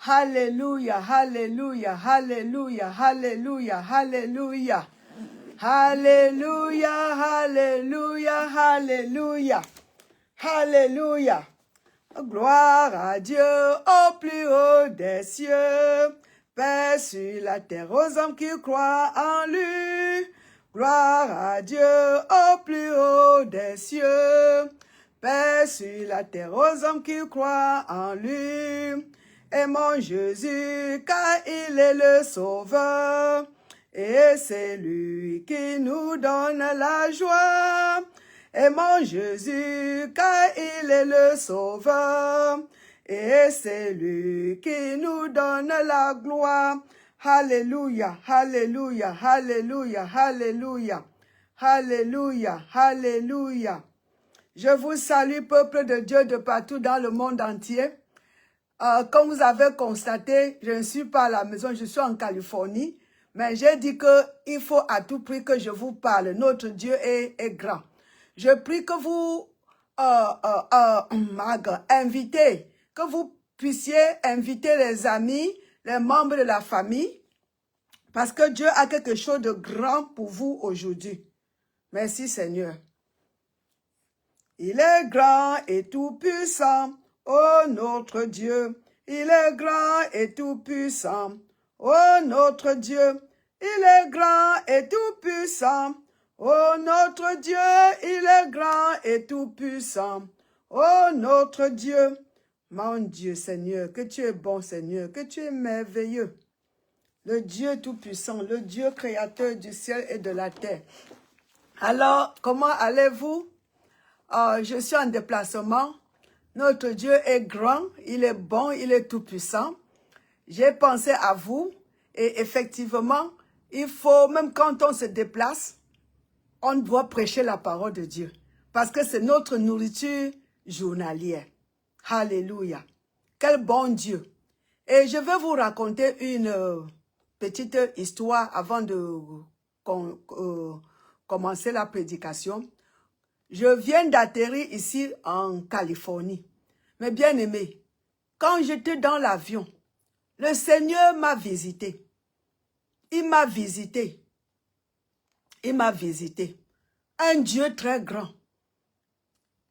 Alléluia, alléluia, alléluia, alléluia, alléluia. Alléluia, alléluia, alléluia. Alléluia. Gloire à Dieu au plus haut des cieux. Paix sur la terre aux hommes qui croient en lui. Gloire à Dieu au plus haut des cieux. Paix sur la terre aux hommes qui croient en lui. Aimons Jésus car il est le sauveur. Et c'est lui qui nous donne la joie. Aimons Jésus car il est le sauveur. Et c'est lui qui nous donne la gloire. Alléluia, alléluia, alléluia, alléluia, alléluia, alléluia. Je vous salue, peuple de Dieu de partout dans le monde entier. Comme vous avez constaté, je ne suis pas à la maison, je suis en Californie. Mais j'ai dit qu'il faut à tout prix que je vous parle. Notre Dieu est grand. Je prie que vous invitez, que vous puissiez inviter les amis, les membres de la famille, parce que Dieu a quelque chose de grand pour vous aujourd'hui. Merci Seigneur. Il est grand et tout-puissant, oh notre Dieu. Il est grand et tout-puissant, oh notre Dieu. Il est grand et tout-puissant, oh notre Dieu. Il est grand et tout-puissant, oh notre Dieu. Mon Dieu Seigneur, que tu es bon Seigneur, que tu es merveilleux. Le Dieu tout-puissant, le Dieu créateur du ciel et de la terre. Alors, comment allez-vous? Je suis en déplacement. Notre Dieu est grand, il est bon, il est tout-puissant. J'ai pensé à vous et effectivement, il faut, même quand on se déplace, on doit prêcher la parole de Dieu. Parce que c'est notre nourriture journalière. Alléluia. Quel bon Dieu. Et je vais vous raconter une petite histoire avant de commencer la prédication. Je viens d'atterrir ici en Californie. Mais bien aimé, quand j'étais dans l'avion, le Seigneur m'a visité. Il m'a visité. Il m'a visité. Un Dieu très grand.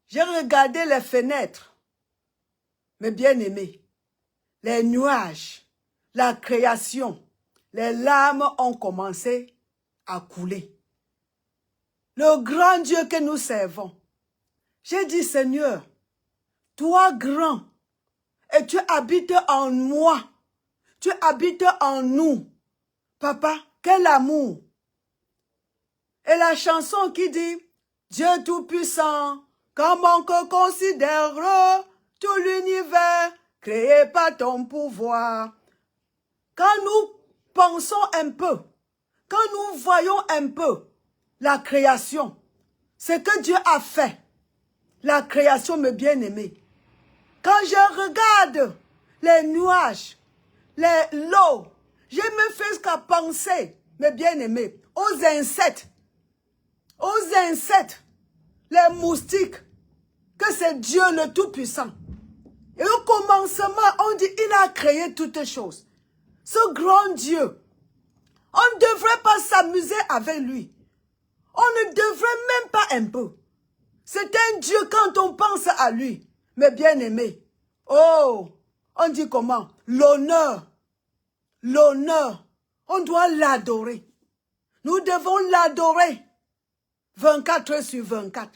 J'ai regardé les fenêtres. Mais bien aimé, les nuages, la création, les larmes ont commencé à couler. Le grand Dieu que nous servons. J'ai dit, Seigneur, toi grand, et tu habites en moi, tu habites en nous. Papa, quel amour. Et la chanson qui dit, Dieu tout-puissant, quand mon cœur considère tout l'univers créé par ton pouvoir. Quand nous pensons un peu, quand nous voyons un peu la création, ce que Dieu a fait, la création, mes bien-aimés. Quand je regarde les nuages, l'eau, je me fais jusqu'à penser, mes bien-aimés, aux insectes, les moustiques, que c'est Dieu le Tout-Puissant. Et au commencement, on dit, il a créé toutes choses. Ce grand Dieu, on ne devrait pas s'amuser avec lui. On ne devrait même pas un peu. C'est un Dieu quand on pense à lui. Mais bien aimé, oh, on dit comment? L'honneur, on doit l'adorer. Nous devons l'adorer 24 heures sur 24.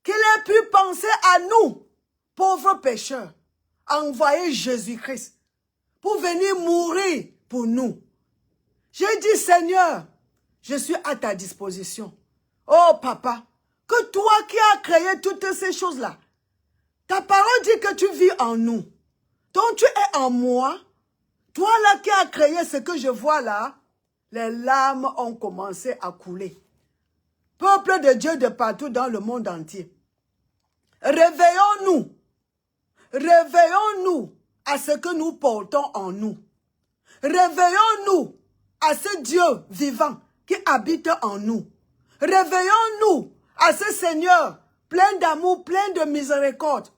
Qu'il ait pu penser à nous, pauvres pécheurs, envoyer Jésus-Christ pour venir mourir pour nous. J'ai dit, Seigneur, je suis à ta disposition. Oh, papa, que toi qui as créé toutes ces choses-là, ta parole dit que tu vis en nous. Donc tu es en moi. Toi là qui as créé ce que je vois là, les larmes ont commencé à couler. Peuple de Dieu de partout dans le monde entier. Réveillons-nous. Réveillons-nous à ce que nous portons en nous. Réveillons-nous à ce Dieu vivant qui habite en nous. Réveillons-nous à ce Seigneur plein d'amour, plein de miséricorde,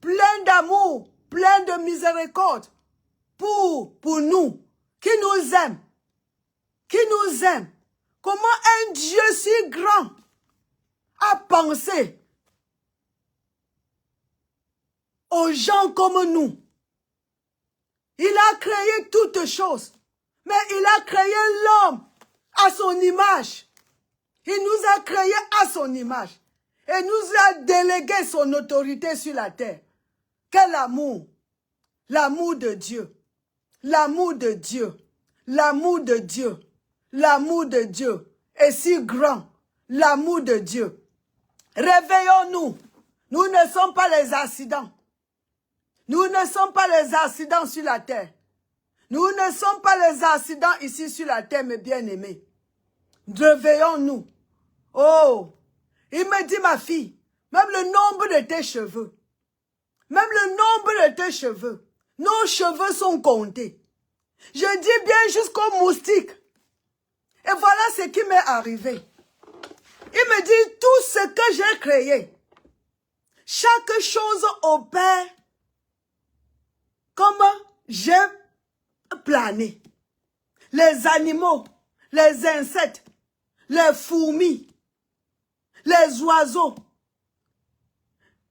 plein d'amour, plein de miséricorde pour nous, qui nous aime, qui nous aime. Comment un Dieu si grand a pensé aux gens comme nous. Il a créé toutes choses, mais il a créé l'homme à son image. Il nous a créés à son image et nous a délégué son autorité sur la terre. Quel amour! L'amour de Dieu, l'amour de Dieu, l'amour de Dieu, l'amour de Dieu est si grand, l'amour de Dieu. Réveillons-nous, nous ne sommes pas les accidents. Nous ne sommes pas les accidents sur la terre. Nous ne sommes pas les accidents ici sur la terre, mes bien-aimés. Réveillons-nous. Oh, il me dit, ma fille, même le nombre de tes cheveux, même le nombre de tes cheveux, nos cheveux sont comptés. Je dis bien jusqu'au moustique. Et voilà ce qui m'est arrivé. Il me dit, tout ce que j'ai créé, chaque chose opère comme j'ai plané. Les animaux, les insectes, les fourmis, les oiseaux.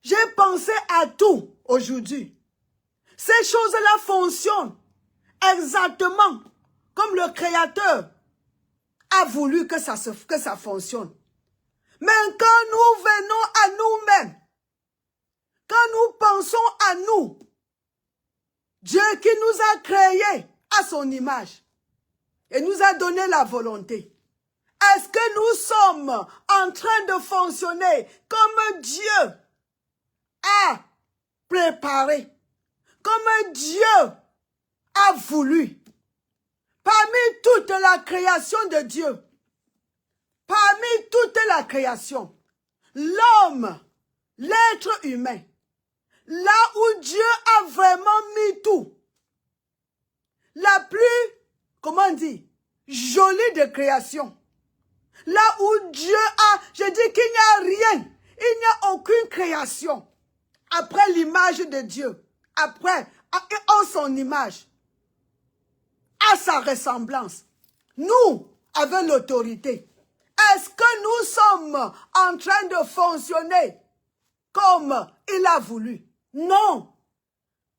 J'ai pensé à tout aujourd'hui. Ces choses-là fonctionnent exactement comme le Créateur a voulu que ça fonctionne. Mais quand nous venons à nous-mêmes, quand nous pensons à nous, Dieu qui nous a créés à son image et nous a donné la volonté, est-ce que nous sommes en train de fonctionner comme Dieu a préparé, comme Dieu a voulu? Parmi toute la création de Dieu, parmi toute la création, l'homme, l'être humain, là où Dieu a vraiment mis tout, la plus, comment on dit, jolie de création, là où Dieu a, je dis qu'il n'y a rien, il n'y a aucune création, après l'image de Dieu, après, en son image, à sa ressemblance, nous avons l'autorité. Est-ce que nous sommes en train de fonctionner comme il a voulu? Non.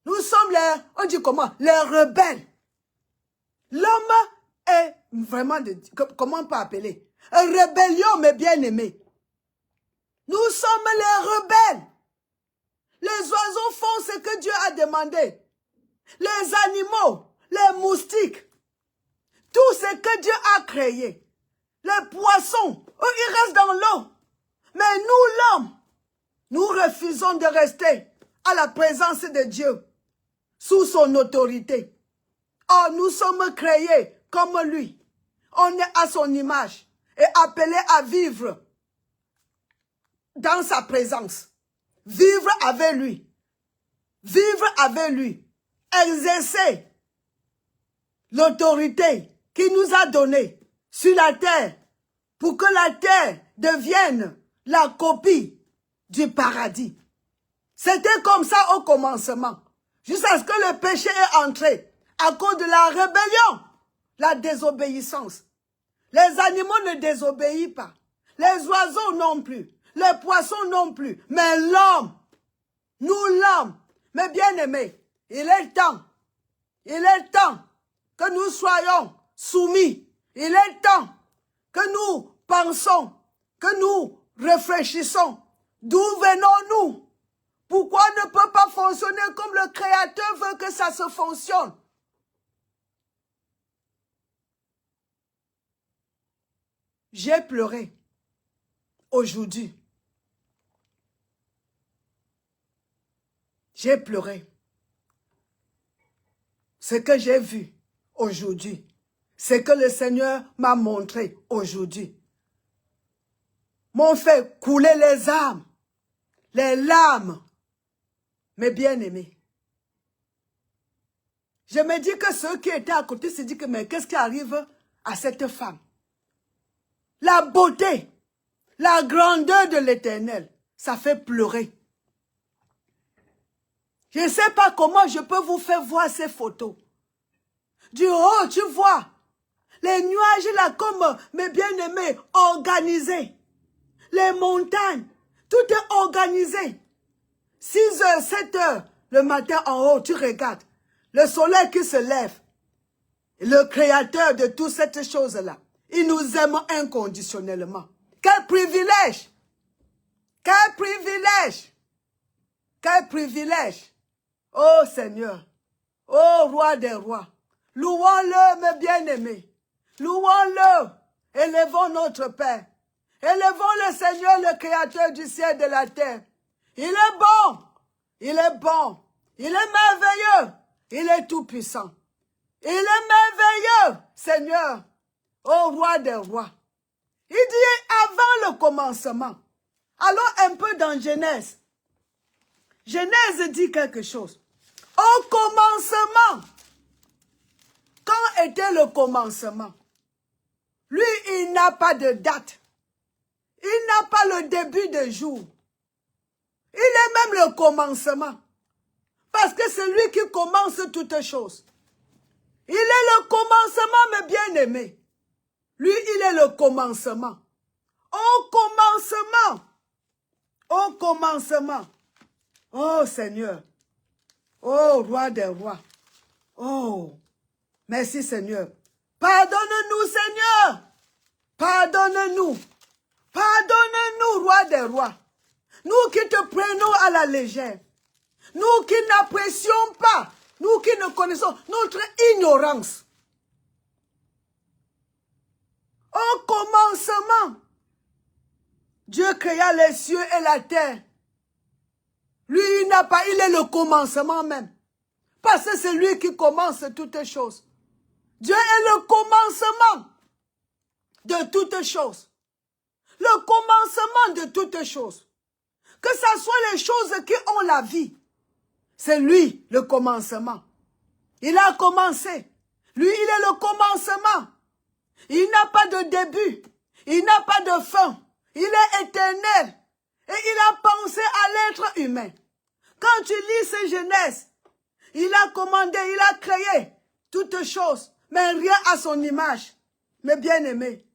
Nous sommes les, on dit comment? Les rebelles. L'homme est vraiment, comment on peut appeler? Une rébellion, mes bien-aimés. Nous sommes les rebelles. Les oiseaux font ce que Dieu a demandé. Les animaux, les moustiques, tout ce que Dieu a créé. Les poissons, eux, ils restent dans l'eau. Mais nous, l'homme, nous refusons de rester à la présence de Dieu, sous son autorité. Oh, nous sommes créés comme lui. On est à son image et appelés à vivre dans sa présence. Vivre avec lui. Vivre avec lui. Exercer l'autorité qu'il nous a donnée sur la terre pour que la terre devienne la copie du paradis. C'était comme ça au commencement, jusqu'à ce que le péché est entré à cause de la rébellion, la désobéissance. Les animaux ne désobéissent pas, les oiseaux non plus, les poissons non plus, mais l'homme, nous l'homme, mes bien-aimés, il est temps que nous soyons soumis, il est temps que nous pensons, que nous réfléchissons, d'où venons-nous? Pourquoi on ne peut pas fonctionner comme le Créateur veut que ça se fonctionne? J'ai pleuré aujourd'hui. J'ai pleuré. Ce que j'ai vu aujourd'hui, ce que le Seigneur m'a montré aujourd'hui, m'ont fait couler les larmes, mes bien-aimés. Je me dis que ceux qui étaient à côté se disent que mais qu'est-ce qui arrive à cette femme? La beauté, la grandeur de l'Éternel, ça fait pleurer. Je ne sais pas comment je peux vous faire voir ces photos. Du haut, tu vois, les nuages là comme mes bien-aimés, organisés. Les montagnes, tout est organisé. 6 heures, 7 heures, le matin en haut, tu regardes. Le soleil qui se lève. Le créateur de toutes cette chose-là. Il nous aime inconditionnellement. Quel privilège! Quel privilège! Quel privilège! Oh Seigneur! Oh Roi des rois! Louons-le, mes bien-aimés! Louons-le! Élevons notre Père! Élevons le Seigneur, le Créateur du ciel et de la terre! Il est bon! Il est bon! Il est merveilleux! Il est tout-puissant! Il est merveilleux, Seigneur! Ô Roi des rois! Il dit avant le commencement. Allons un peu dans Genèse. Genèse dit quelque chose. Au commencement. Quand était le commencement? Lui, il n'a pas de date. Il n'a pas le début de jour. Il est même le commencement. Parce que c'est lui qui commence toutes choses. Il est le commencement, mes bien-aimés. Lui, il est le commencement. Au commencement. Au commencement. Oh Seigneur. Oh Roi des rois. Oh. Merci Seigneur. Pardonne-nous Seigneur. Pardonne-nous. Pardonne-nous Roi des rois. Nous qui te prenons à la légère. Nous qui n'apprécions pas. Nous qui ne connaissons notre ignorance. Au commencement, Dieu créa les cieux et la terre. Lui, il n'a pas, il est le commencement même. Parce que c'est lui qui commence toutes choses. Dieu est le commencement de toutes choses. Le commencement de toutes choses. Que ce soit les choses qui ont la vie. C'est lui le commencement. Il a commencé. Lui, il est le commencement. Il n'a pas de début. Il n'a pas de fin. Il est éternel. Et il a pensé à l'être humain. Quand tu lis ces Genèse, il a commandé, il a créé toutes choses, mais rien à son image. Mes bien-aimés.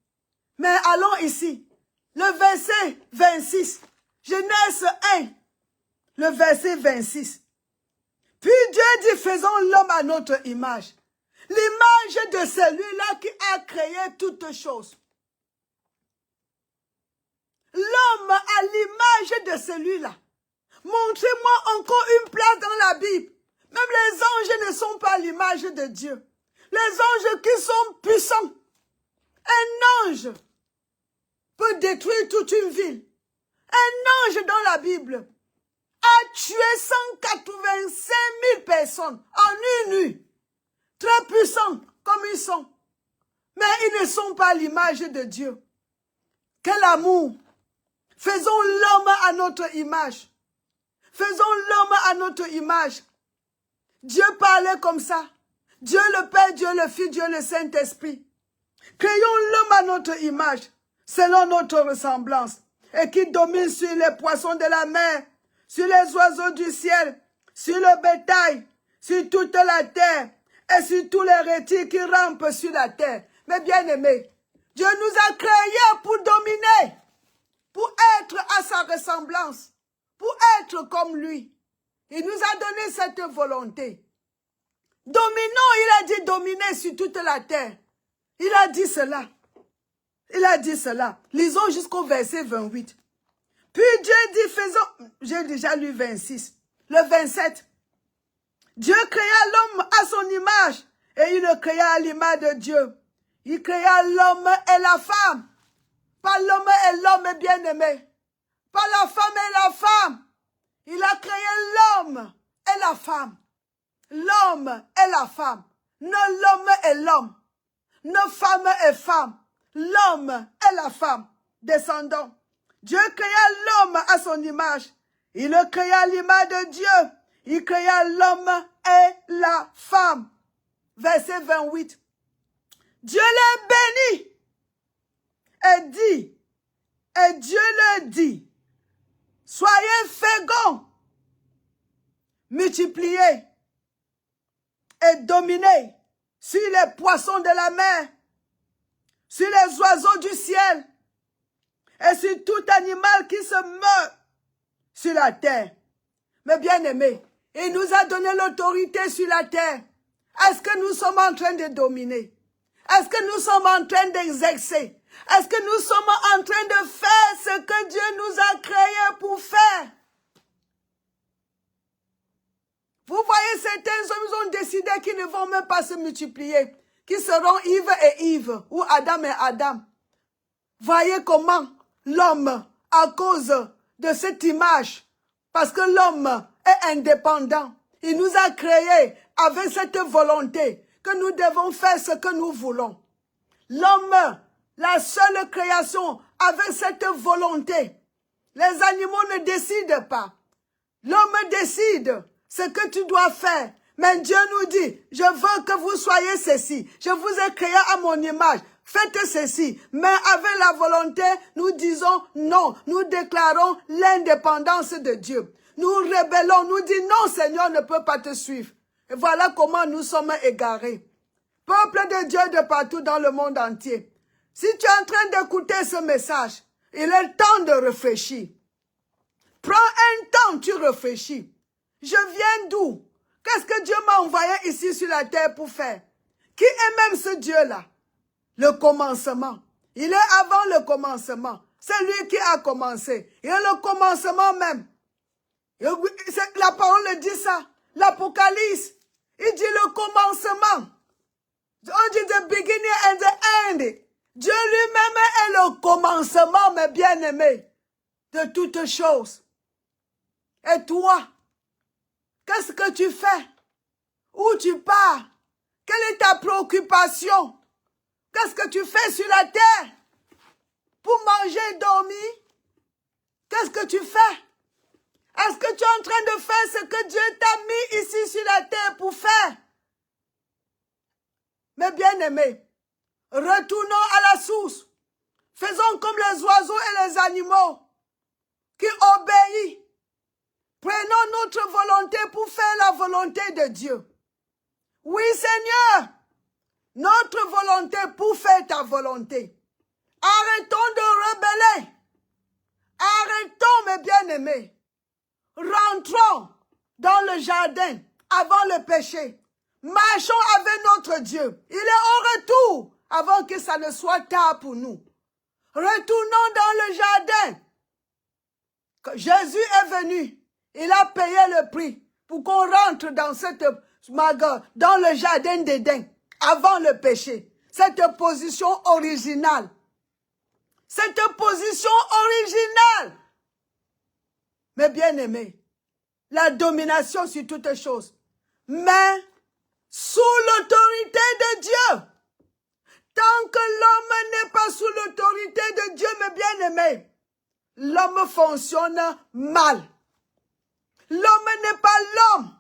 Mais allons ici. Le verset 26. Genèse 1. Le verset 26. Puis Dieu dit, faisons l'homme à notre image. L'image de celui-là qui a créé toutes choses. L'homme à l'image de celui-là. Montrez-moi encore une place dans la Bible. Même les anges ne sont pas à l'image de Dieu. Les anges qui sont puissants. Un ange peut détruire toute une ville. Un ange dans la Bible a tué 185 000 personnes en une nuit. Très puissants comme ils sont. Mais ils ne sont pas à l'image de Dieu. Quel amour! Faisons l'homme à notre image. Faisons l'homme à notre image. Dieu parlait comme ça. Dieu le Père, Dieu le Fils, Dieu le Saint-Esprit. Créons l'homme à notre image, selon notre ressemblance, et qui domine sur les poissons de la mer, sur les oiseaux du ciel, sur le bétail, sur toute la terre, et sur tous les reptiles qui rampent sur la terre. Mes bien-aimés, Dieu nous a créés pour dominer, pour être à sa ressemblance, pour être comme lui. Il nous a donné cette volonté. Dominons, il a dit dominer sur toute la terre. Il a dit cela. Il a dit cela. Lisons jusqu'au verset 28. Puis Dieu dit, faisons, j'ai déjà lu 26, le 27. Dieu créa l'homme à son image et il le créa à l'image de Dieu. Il créa l'homme et la femme. Pas l'homme et l'homme bien-aimé. Pas la femme et la femme. Il a créé l'homme et la femme. L'homme et la femme. Non l'homme et l'homme. Non femme et femme. L'homme et la femme. Descendons. Dieu créa l'homme à son image. Il le créa à l'image de Dieu. Il créa l'homme et la femme. Verset 28. Dieu les bénit et dit, et Dieu leur dit, soyez féconds, multiplier et dominer sur les poissons de la mer, sur les oiseaux du ciel et sur tout animal qui se meurt sur la terre. Mais bien aimé, il nous a donné l'autorité sur la terre. Est-ce que nous sommes en train de dominer? Est-ce que nous sommes en train d'exercer? Est-ce que nous sommes en train de faire ce que Dieu nous a créés pour faire? Vous voyez, certains hommes, ils ont décidé qu'ils ne vont même pas se multiplier, qu'ils seront Yves et Yves, ou Adam et Adam. Voyez comment l'homme, à cause de cette image, parce que l'homme est indépendant, il nous a créés avec cette volonté que nous devons faire ce que nous voulons. L'homme, la seule création, avec cette volonté. Les animaux ne décident pas. L'homme décide ce que tu dois faire. Mais Dieu nous dit, je veux que vous soyez ceci. Je vous ai créé à mon image. Faites ceci. Mais avec la volonté, nous disons non. Nous déclarons l'indépendance de Dieu. Nous rébellons. Nous disons non, Seigneur ne peut pas te suivre. Et voilà comment nous sommes égarés. Peuple de Dieu de partout dans le monde entier. Si tu es en train d'écouter ce message, il est temps de réfléchir. Prends un temps, tu réfléchis. Je viens d'où? Qu'est-ce que Dieu m'a envoyé ici sur la terre pour faire? Qui est même ce Dieu-là? Le commencement. Il est avant le commencement. C'est lui qui a commencé. Il est le commencement même. La parole dit ça. L'Apocalypse, il dit le commencement. On dit the beginning and the end. Dieu lui-même est le commencement, mes bien-aimés, de toutes choses. Et toi, qu'est-ce que tu fais? Où tu pars? Quelle est ta préoccupation? Qu'est-ce que tu fais sur la terre? Pour manger et dormir? Qu'est-ce que tu fais? Est-ce que tu es en train de faire ce que Dieu t'a mis ici sur la terre pour faire? Mes bien-aimés, retournons à la source. Faisons comme les oiseaux et les animaux qui obéissent. Prenons notre volonté pour faire la volonté de Dieu. Oui, Seigneur, notre volonté pour faire ta volonté. Arrêtons de rebeller. Arrêtons, mes bien-aimés. Rentrons dans le jardin avant le péché. Marchons avec notre Dieu. Il est au retour avant que ça ne soit tard pour nous. Retournons dans le jardin. Quand Jésus est venu, il a payé le prix pour qu'on rentre dans dans le jardin d'Éden avant le péché. Cette position originale. Cette position originale. Mes bien-aimés, la domination sur toutes choses. Mais sous l'autorité de Dieu. Tant que l'homme n'est pas sous l'autorité de Dieu, mes bien-aimés, l'homme fonctionne mal. L'homme n'est pas l'homme.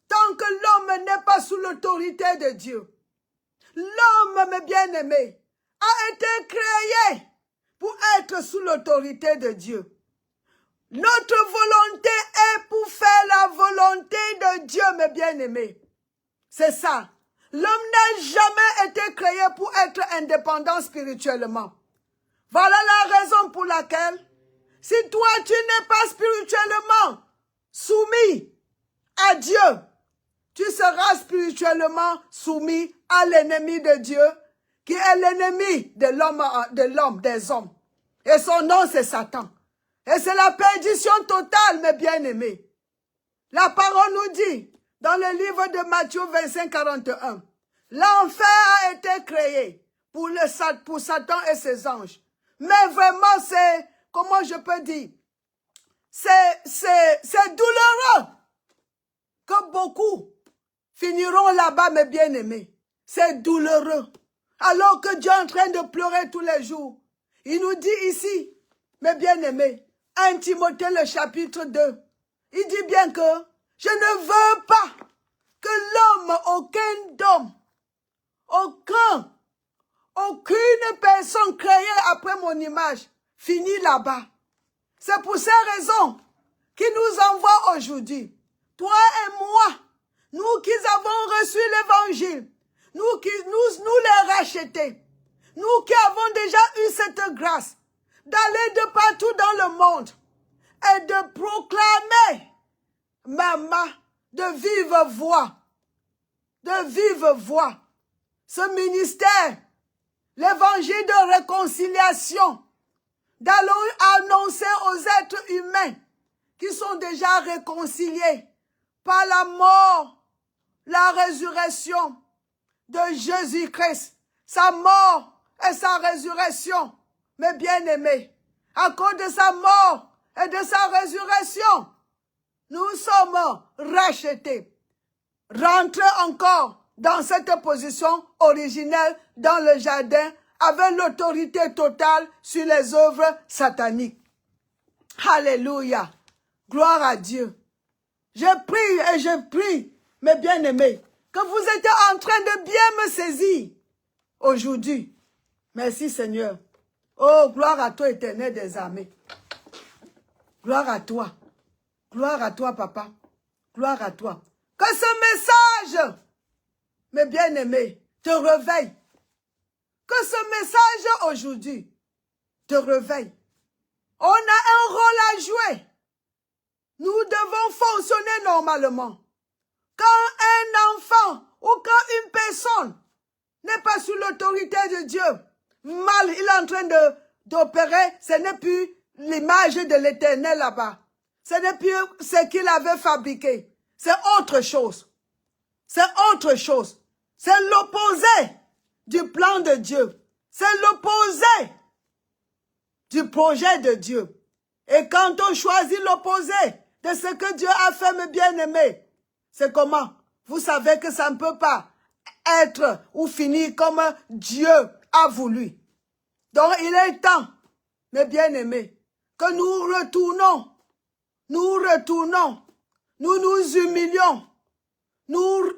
Tant que l'homme n'est pas sous l'autorité de Dieu. L'homme, mes bien-aimés, a été créé pour être sous l'autorité de Dieu. Notre volonté est pour faire la volonté de Dieu, mes bien-aimés. C'est ça. L'homme n'a jamais été créé pour être indépendant spirituellement. Voilà la raison pour laquelle, si toi tu n'es pas spirituellement soumis à Dieu, tu seras spirituellement soumis à l'ennemi de Dieu, qui est l'ennemi de l'homme, des hommes. Et son nom c'est Satan. Et c'est la perdition totale, mes bien-aimés. La parole nous dit, dans le livre de Matthieu 25, 41, l'enfer a été créé pour Satan et ses anges. Mais vraiment, c'est, comment je peux dire, c'est douloureux que beaucoup finiront là-bas, mes bien-aimés. C'est douloureux. Alors que Dieu est en train de pleurer tous les jours. Il nous dit ici, mes bien-aimés, 1 Timothée le chapitre 2, il dit bien que je ne veux pas que l'homme, aucune personne créée après mon image finisse là-bas. C'est pour ces raisons qu'il nous envoie aujourd'hui. toi et moi, nous qui avons reçu l'évangile, nous les rachetés, nous qui avons déjà eu cette grâce d'aller de partout dans le monde et de proclamer, maman, de vive voix, ce ministère, l'évangile de réconciliation, d'aller annoncer aux êtres humains qui sont déjà réconciliés par la mort, la résurrection de Jésus-Christ, sa mort et sa résurrection, mes bien-aimés. À cause de sa mort et de sa résurrection, nous sommes rachetés. Rentrez encore dans cette position originelle dans le jardin avec l'autorité totale sur les œuvres sataniques. Alléluia. Gloire à Dieu. Je prie et je prie, mes bien-aimés, que vous êtes en train de bien me saisir aujourd'hui. Merci Seigneur. Oh, gloire à toi, Éternel des armées. Gloire à toi. Gloire à toi, papa. Gloire à toi. Que ce message, mes bien-aimés, te réveille. Que ce message aujourd'hui te réveille. On a un rôle à jouer. Nous devons fonctionner normalement. Quand un enfant ou quand une personne n'est pas sous l'autorité de Dieu, mal, il est en train d'opérer, ce n'est plus l'image de l'Éternel là-bas. Ce n'est plus ce qu'il avait fabriqué. C'est autre chose. C'est autre chose. C'est l'opposé du plan de Dieu. C'est l'opposé du projet de Dieu. Et quand on choisit l'opposé de ce que Dieu a fait, mes bien-aimés, c'est comment? Vous savez que ça ne peut pas être ou finir comme Dieu a voulu. Donc il est temps, mes bien-aimés, que nous retournons, nous nous humilions, nous,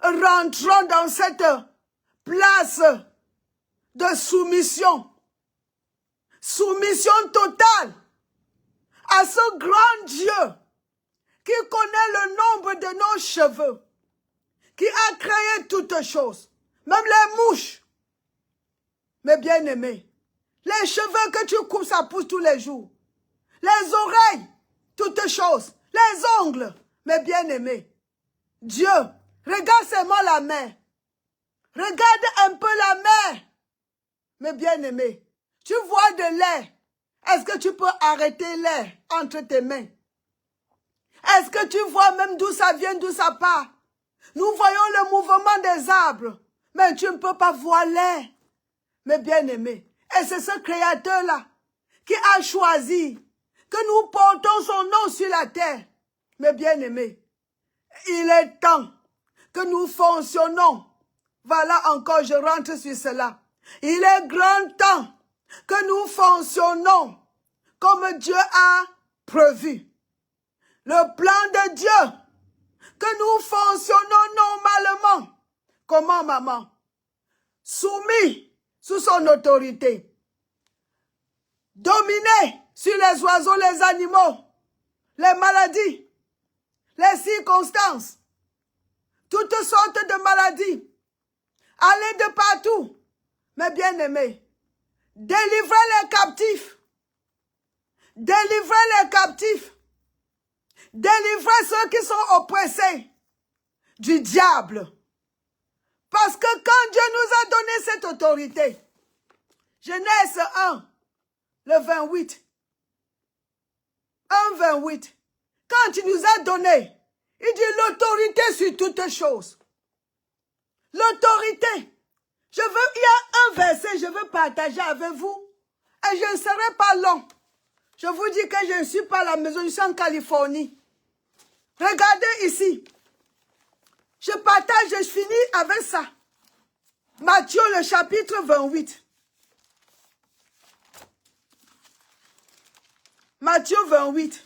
rentrons dans cette place de soumission. Soumission totale à ce grand Dieu qui connaît le nombre de nos cheveux, qui a créé toutes choses, même les mouches. Mes bien-aimés, les cheveux que tu coupes, ça pousse tous les jours. Les oreilles, toutes choses. Les ongles, mes bien-aimés. Dieu, regarde seulement la mer. Regarde un peu la mer, mes bien-aimés. Tu vois de l'air. Est-ce que tu peux arrêter l'air entre tes mains? Est-ce que tu vois même d'où ça vient, d'où ça part? Nous voyons le mouvement des arbres, mais tu ne peux pas voir l'air, mes bien-aimés. Et c'est ce Créateur-là qui a choisi que nous portons son nom sur la terre, mes bien-aimés. Il est temps que nous fonctionnons. Voilà encore, je rentre sur cela. Il est grand temps que nous fonctionnons comme Dieu a prévu. Le plan de Dieu, que nous fonctionnons normalement. Comment, maman? Soumis sous son autorité. Dominé sur les oiseaux, les animaux, les maladies, les circonstances, toutes sortes de maladies. Allez de partout, mes bien-aimés. Délivrez les captifs. Délivrez les captifs. Délivrez ceux qui sont oppressés du diable. Parce que quand Dieu nous a donné cette autorité, Genèse 1, le 28, 1, 28, quand il nous a donné, il dit l'autorité sur toutes choses. L'autorité. Il y a un verset, je veux partager avec vous, et je ne serai pas long. Je vous dis que je ne suis pas à la maison, je suis en Californie. Regardez ici. Je partage, je finis avec ça. Matthieu, le chapitre 28. Matthieu 28.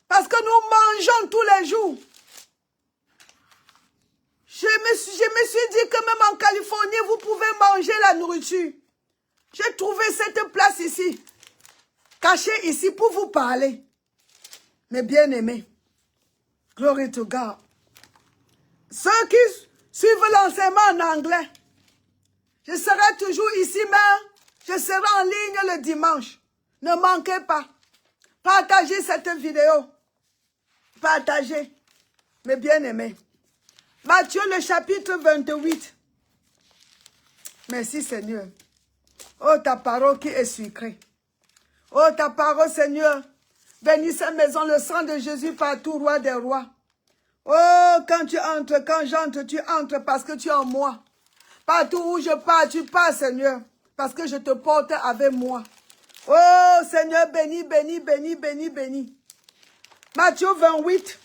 Parce que nous mangeons tous les jours. Je me suis dit que même en Californie, vous pouvez manger la nourriture. J'ai trouvé cette place ici. cachés ici pour vous parler. Mes bien-aimés, glory to God. Ceux qui suivent l'enseignement en anglais, je serai toujours ici, mais je serai en ligne le dimanche. Ne manquez pas. Partagez cette vidéo. Partagez, mes bien-aimés. Matthieu, le chapitre 28. Merci, Seigneur. Oh, ta parole qui est sucrée. Oh, ta parole, Seigneur. Bénis cette maison, le sang de Jésus partout, roi des rois. Oh, quand tu entres, quand j'entre, tu entres parce que tu es en moi. Partout où je pars, tu pars, Seigneur, parce que je te porte avec moi. Oh, Seigneur, bénis, bénis, bénis, bénis, bénis. Matthieu 28.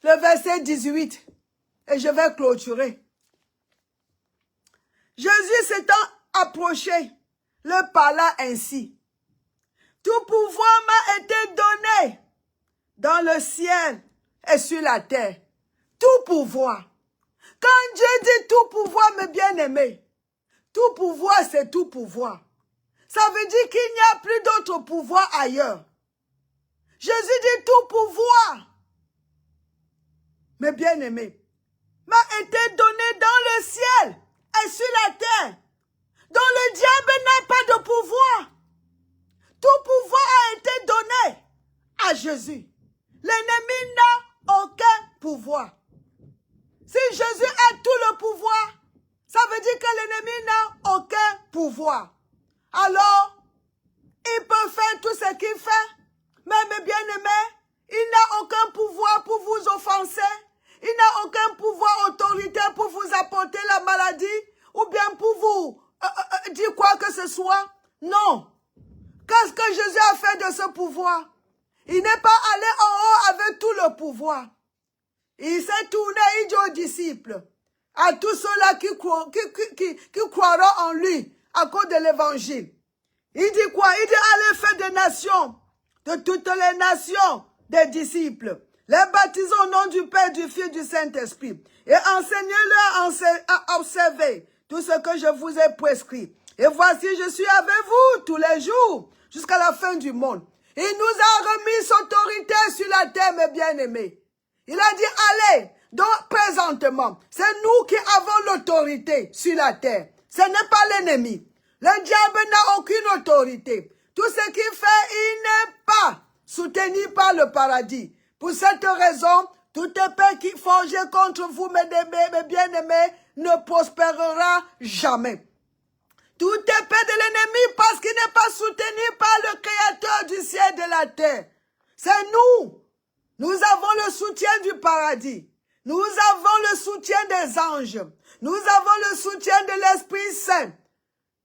Le verset 18. Et je vais clôturer. Jésus s'étant approché, le parla ainsi. Tout pouvoir m'a été donné dans le ciel et sur la terre. Tout pouvoir. Quand Dieu dit tout pouvoir, mes bien-aimés, tout pouvoir, c'est tout pouvoir. Ça veut dire qu'il n'y a plus d'autre pouvoir ailleurs. Jésus dit tout pouvoir. Mes bien-aimés, m'a été donné dans le ciel et sur la terre, dont le diable n'a pas de pouvoir. Tout pouvoir a été donné à Jésus. L'ennemi n'a aucun pouvoir. Si Jésus a tout le pouvoir, ça veut dire que l'ennemi n'a aucun pouvoir. Alors, il peut faire tout ce qu'il fait, mais mes bien-aimés, il n'a aucun pouvoir pour vous offenser. Il n'a aucun pouvoir autoritaire pour vous apporter la maladie ou bien pour vous dire quoi que ce soit. Non. Qu'est-ce que Jésus a fait de ce pouvoir? Il n'est pas allé en haut avec tout le pouvoir. Il s'est tourné, il dit aux disciples, à tous ceux-là qui croiront en lui à cause de l'évangile. Il dit quoi? Il dit allez faire des nations, de toutes les nations, des disciples. Les baptisons au nom du Père, du Fils, du Saint-Esprit. Et enseignez-leur à observer tout ce que je vous ai prescrit. Et voici, je suis avec vous tous les jours, jusqu'à la fin du monde. Il nous a remis autorité sur la terre, mes bien-aimés. Il a dit, allez, donc présentement, c'est nous qui avons l'autorité sur la terre. Ce n'est pas l'ennemi. Le diable n'a aucune autorité. Tout ce qu'il fait, il n'est pas soutenu par le paradis. Pour cette raison, toute épée qui forgée contre vous, mes bien-aimés, ne prospérera jamais. Toute épée de l'ennemi, parce qu'il n'est pas soutenu par le Créateur du ciel et de la terre. C'est nous. Nous avons le soutien du paradis. Nous avons le soutien des anges. Nous avons le soutien de l'Esprit Saint.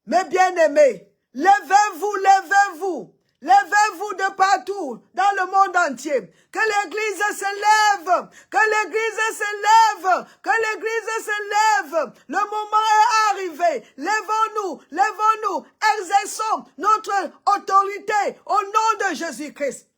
Mes bien-aimés, levez-vous, levez-vous. Levez-vous de partout, dans le monde entier. Que l'Église se lève, que l'Église se lève, que l'Église se lève. Le moment est arrivé. Levons-nous, levons-nous, exerçons notre autorité au nom de Jésus-Christ.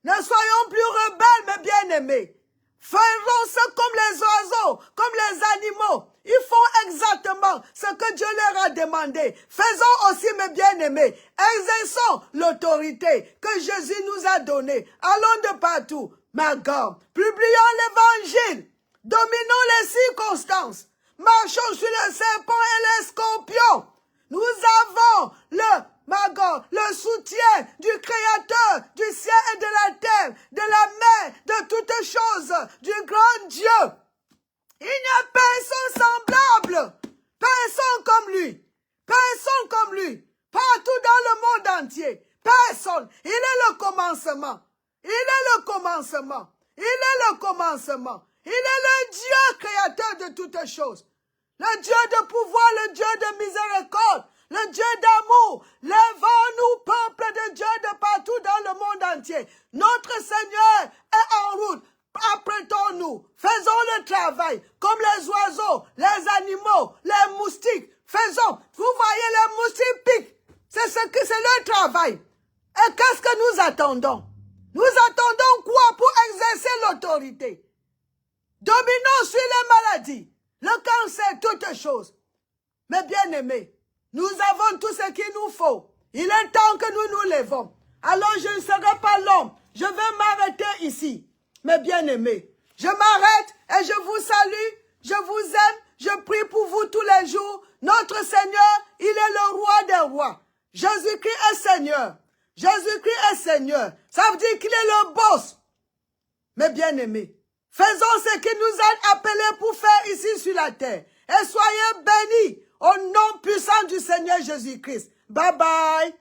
Ne soyons plus rebelles, mes bien-aimés. Faisons ce comme les oiseaux, comme les animaux. Ils font exactement ce que Dieu leur a demandé. Faisons aussi, mes bien-aimés, exerçons l'autorité que Jésus nous a donnée. Allons de partout, ma God. Publions l'évangile. Dominons les circonstances. Marchons sur le serpent et les scorpions. Nous avons le soutien du Créateur du ciel et de la terre, de la mer, de toutes choses, du grand Dieu. Il n'y a personne semblable, personne comme lui, personne comme lui, partout dans le monde entier, personne. Il est le commencement, il est le commencement, il est le commencement, il est le Dieu créateur de toutes choses, le Dieu de pouvoir, le Dieu de miséricorde, le Dieu d'amour. Levons-nous, peuple de Dieu de partout dans le monde entier. Notre Seigneur est en route. Apprêtons-nous, faisons le travail, comme les oiseaux, les animaux, les moustiques. Faisons, vous voyez les moustiques piquent. C'est ce Et qu'est-ce que nous attendons? Nous attendons quoi pour exercer l'autorité? Dominons sur les maladies, le cancer, toutes choses. Mes bien-aimés, nous avons tout ce qu'il nous faut. Il est temps que nous nous levons. Alors je ne serai pas l'homme. Je vais m'arrêter ici. Mes bien-aimés, je m'arrête et je vous salue. Je vous aime. Je prie pour vous tous les jours. Notre Seigneur, il est le roi des rois. Jésus-Christ est Seigneur. Jésus-Christ est Seigneur. Ça veut dire qu'il est le boss. Mes bien-aimés, faisons ce qu'il nous a appelés pour faire ici sur la terre. Et soyez bénis au nom puissant du Seigneur Jésus-Christ. Bye bye.